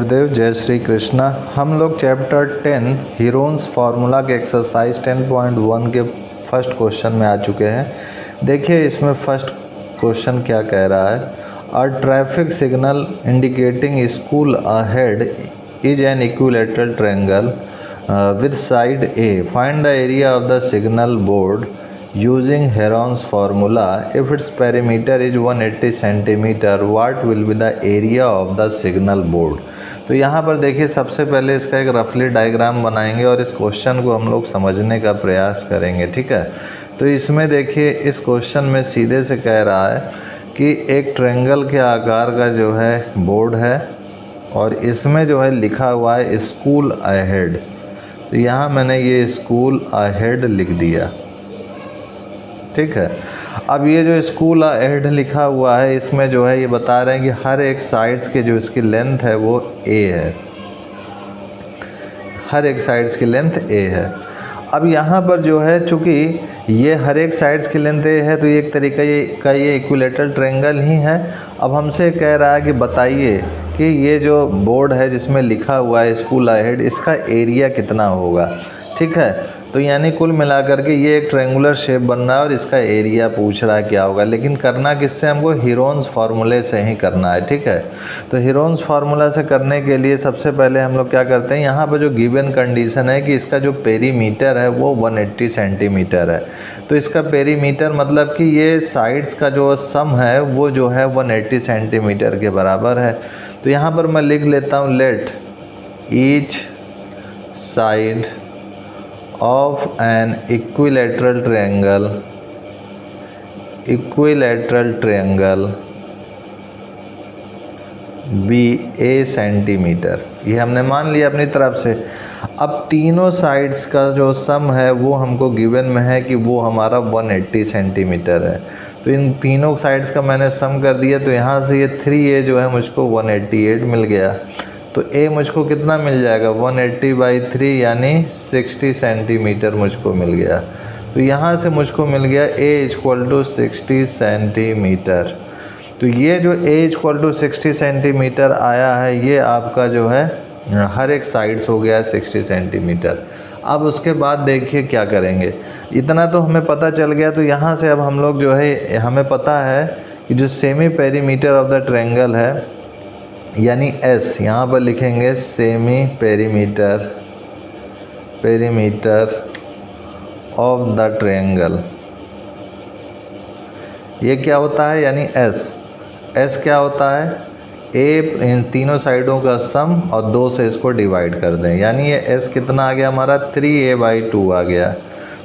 गुरुदेव, जय श्री कृष्णा। हम लोग चैप्टर 10 हीरोन्स फार्मूला के एक्सरसाइज 10.1 के फर्स्ट क्वेश्चन में आ चुके हैं। देखिए इसमें फर्स्ट क्वेश्चन क्या कह रहा है। A traffic signal indicating school ahead is an equilateral triangle with side A. Find the area of the signal board using Heron's formula. If its perimeter is 180 centimeter, what will be the area of the signal board? तो यहाँ पर देखिए सबसे पहले इसका एक रफली diagram बनाएंगे और इस क्वेश्चन को हम लोग समझने का प्रयास करेंगे, ठीक है। तो इसमें देखिए इस क्वेश्चन में सीधे से कह रहा है कि एक ट्रायंगल के आकार का जो है बोर्ड है और इसमें जो है लिखा हुआ है स्कूल अहेड। तो यहाँ मैंने ये स्कूल अहेड लिख दिया, ठीक है। अब ये जो स्कूल अहेड लिखा हुआ है इसमें जो है ये बता रहे हैं कि हर एक साइड्स के जो इसकी लेंथ है वो a है, हर एक साइड्स की लेंथ a है। अब यहाँ पर जो है चूँकि ये हर एक साइड्स की लेंथ a है तो ये एक तरीका का ये इक्विलैटरल ट्रायंगल ही है। अब हमसे कह रहा है कि बताइए कि ये जो बोर्ड है जिसमें लिखा हुआ है स्कूल अहेड, इसका एरिया कितना होगा, ठीक है। तो यानी कुल मिलाकर के ये एक ट्रायंगुलर शेप बन रहा है और इसका एरिया पूछ रहा है क्या होगा। लेकिन करना किससे, हमको हीरोन्स फार्मूले से ही करना है, ठीक है। तो हीरोन्स फार्मूला से करने के लिए सबसे पहले हम लोग क्या करते हैं, यहाँ पर जो गिवन कंडीशन है कि इसका जो पेरीमीटर है वो 180 सेंटीमीटर है। तो इसका पेरीमीटर मतलब कि ये साइड्स का जो सम है वो जो है 180 सेंटीमीटर के बराबर है। तो यहाँ पर मैं लिख लेता हूँ let each side of an equilateral triangle be a centimetre. ये हमने मान लिया अपनी तरफ से। अब तीनों साइड्स का जो सम है वो हमको गिवन में है कि वो हमारा 180 सेंटीमीटर है। तो इन तीनों साइड्स का मैंने सम कर दिया। तो यहाँ से ये 3a जो है मुझको 188 मिल गया। तो a मुझको कितना मिल जाएगा, 180/3 यानी 60 सेंटीमीटर मुझको मिल गया। तो यहाँ से मुझको मिल गया a = 60 सेंटीमीटर। तो ये जो a = 60 सेंटीमीटर आया है ये आपका जो है हर एक साइड्स हो गया 60 सेंटीमीटर। अब उसके बाद देखिए क्या करेंगे, इतना तो हमें पता चल गया। तो यहाँ से अब हम लोग जो है हमें पता है कि जो semi perimeter of the triangle है यानी S, यहाँ पर लिखेंगे semi perimeter of the triangle. ये क्या होता है, यानी S क्या होता है, A इन तीनों साइडों का सम और 2 से इसको डिवाइड कर दें, यानी ये S कितना आ गया हमारा 3a/2 आ गया।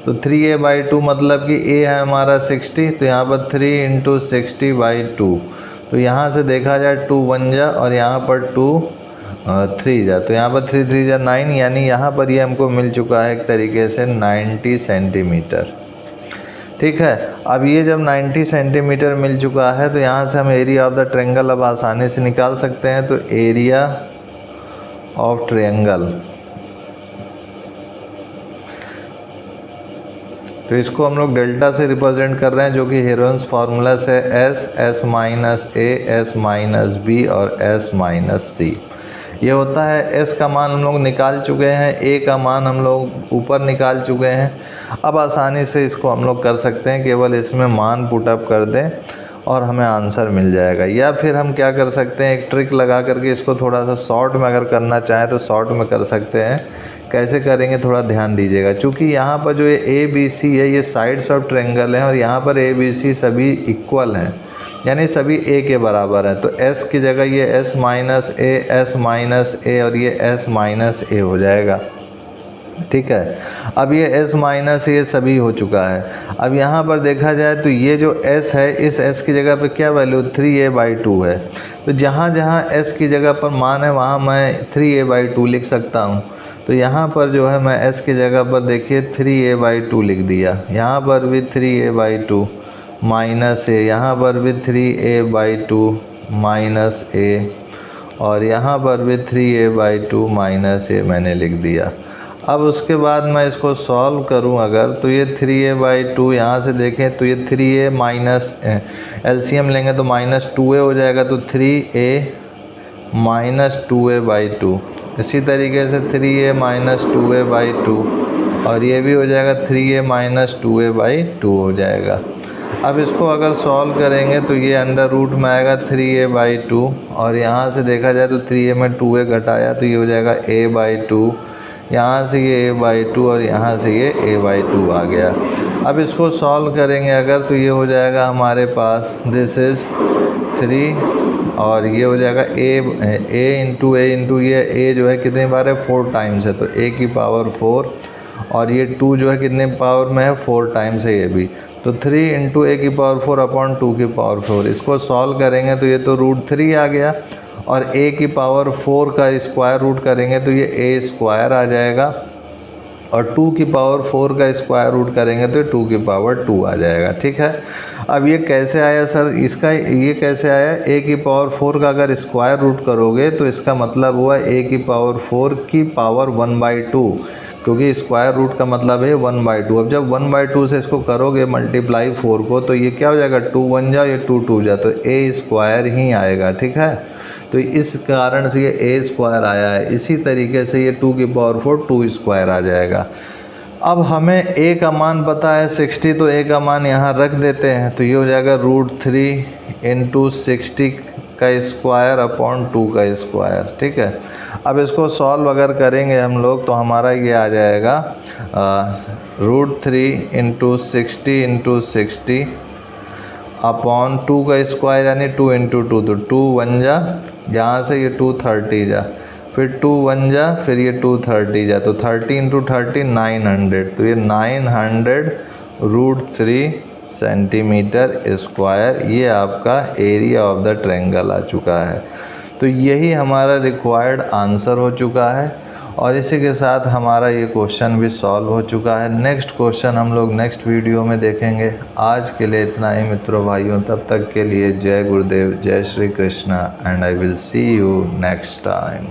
तो 3a/2 मतलब कि A है हमारा 60, तो यहाँ पर 3 × 60/2। तो यहाँ से देखा जाए 2 1 जा और यहाँ पर 2 3 जा, तो यहाँ पर 3 3 जा 9, यानी यहाँ पर ये हमको मिल चुका है एक तरीके से 90 सेंटीमीटर, ठीक है। अब ये जब 90 सेंटीमीटर मिल चुका है तो यहाँ से हम एरिया ऑफ द ट्रायंगल अब आसानी से निकाल सकते हैं। तो एरिया ऑफ ट्रायंगल, तो इसको हम लोग डेल्टा से रिप्रेजेंट कर रहे हैं जो कि हेरोन्स फार्मूला से S - S - B और S - C ये होता है। S का मान हम लोग निकाल चुके हैं, A का मान हम लोग ऊपर निकाल चुके हैं। अब आसानी से इसको हम लोग कर सकते हैं, केवल इसमें मान पुटअप कर दें और हमें आंसर मिल जाएगा। या फिर हम क्या कर सकते हैं, एक ट्रिक लगा करके इसको थोड़ा सा शॉर्ट में अगर करना चाहें तो शॉर्ट में कर सकते हैं। कैसे करेंगे थोड़ा ध्यान दीजिएगा, क्योंकि यहाँ पर जो ये ABC है ये साइड्स ऑफ ट्रायंगल हैं और यहाँ पर ABC सभी इक्वल हैं, यानी सभी A के बराबर हैं। तो S की जगह ये S - A और ये S - A हो जाएगा, ठीक है। अब ये S - A सभी हो चुका है। अब यहाँ पर देखा जाए तो ये जो S है इस S की जगह पे क्या वैल्यू 3a/2 है। तो जहाँ जहाँ S की जगह पर मान है वहाँ मैं 3a/2 लिख सकता हूँ। तो यहाँ पर जो है मैं S की जगह पर देखिए 3a/2 लिख दिया, यहाँ पर भी 3a/2 - A, यहाँ पर भी 3a/2 - A और यहाँ पर भी 3a/2 - A मैंने लिख दिया। अब उसके बाद मैं इसको सॉल्व करूं अगर, तो ये 3a/2 यहाँ से देखें तो ये 3a माइनस एलसीएम लेंगे तो -2a हो जाएगा। तो 3a माइनस 2a/2। इसी तरीके से 3a माइनस 2a/2 और ये भी हो जाएगा 3a माइनस 2a/2 हो जाएगा। अब इसको अगर सॉल्व करेंगे तो ये अंडर रूट में आएगा 3a/2 और यहाँ से देखा जाए तो 3a में 2a घटाया तो ये हो जाएगा a/2। यहाँ से ये a/2 और यहाँ से ये a/2 आ गया। अब इसको सॉल्व करेंगे अगर तो ये हो जाएगा हमारे पास दिस इज़ 3 और ये हो जाएगा a इंटू ये a जो है कितनी बार है 4 टाइम्स है तो a की पावर 4 और ये 2 जो है कितने पावर में है 4 टाइम्स है ये भी, तो 3 इंटू a की पावर 4 अपॉन 2 की पावर 4। इसको सॉल्व करेंगे तो ये तो √3 आ गया और a की पावर 4 का स्क्वायर रूट करेंगे तो ये a स्क्वायर आ जाएगा और 2 की पावर 4 का स्क्वायर रूट करेंगे तो 2 की पावर 2 आ जाएगा। ठीक है, अब ये कैसे आया सर, इसका ये कैसे आया, a की पावर 4 का अगर स्क्वायर रूट करोगे तो इसका मतलब हुआ a की पावर 4 की पावर 1/2, क्योंकि स्क्वायर रूट का मतलब है 1/2। अब जब 1/2 से इसको करोगे मल्टीप्लाई 4 को तो ये क्या हो जाएगा 2 1 जा ये 2 2 जा तो a स्क्वायर ही आएगा। ठीक है, तो इस कारण से ये a स्क्वायर आया है। इसी तरीके से ये 2 की पावर 4 2 स्क्वायर आ जाएगा। अब हमें a का मान पता है 60 तो a का मान यहाँ रख देते हैं तो ये हो जाएगा √3 इंटू 60 का स्क्वायर अपॉन 2 का स्क्वायर। ठीक है, अब इसको सॉल्व अगर करेंगे हम लोग तो हमारा ये आ जाएगा √3 इंटू 60 अपॉन 2 का स्क्वायर यानी 2 इंटू 2 तो 2 1 जा, यहाँ से ये 2 30 जा, फिर 2 1 जा, फिर ये 2 30 जा तो 30 इंटू 30 900 तो ये 900 √3 सेंटीमीटर स्क्वायर ये आपका एरिया ऑफ द ट्रायंगल आ चुका है। तो यही हमारा रिक्वायर्ड आंसर हो चुका है और इसी के साथ हमारा ये क्वेश्चन भी सॉल्व हो चुका है। नेक्स्ट क्वेश्चन हम लोग नेक्स्ट वीडियो में देखेंगे। आज के लिए इतना ही मित्रों भाइयों, तब तक के लिए जय गुरुदेव, जय Shri Krishna and I will see you next time.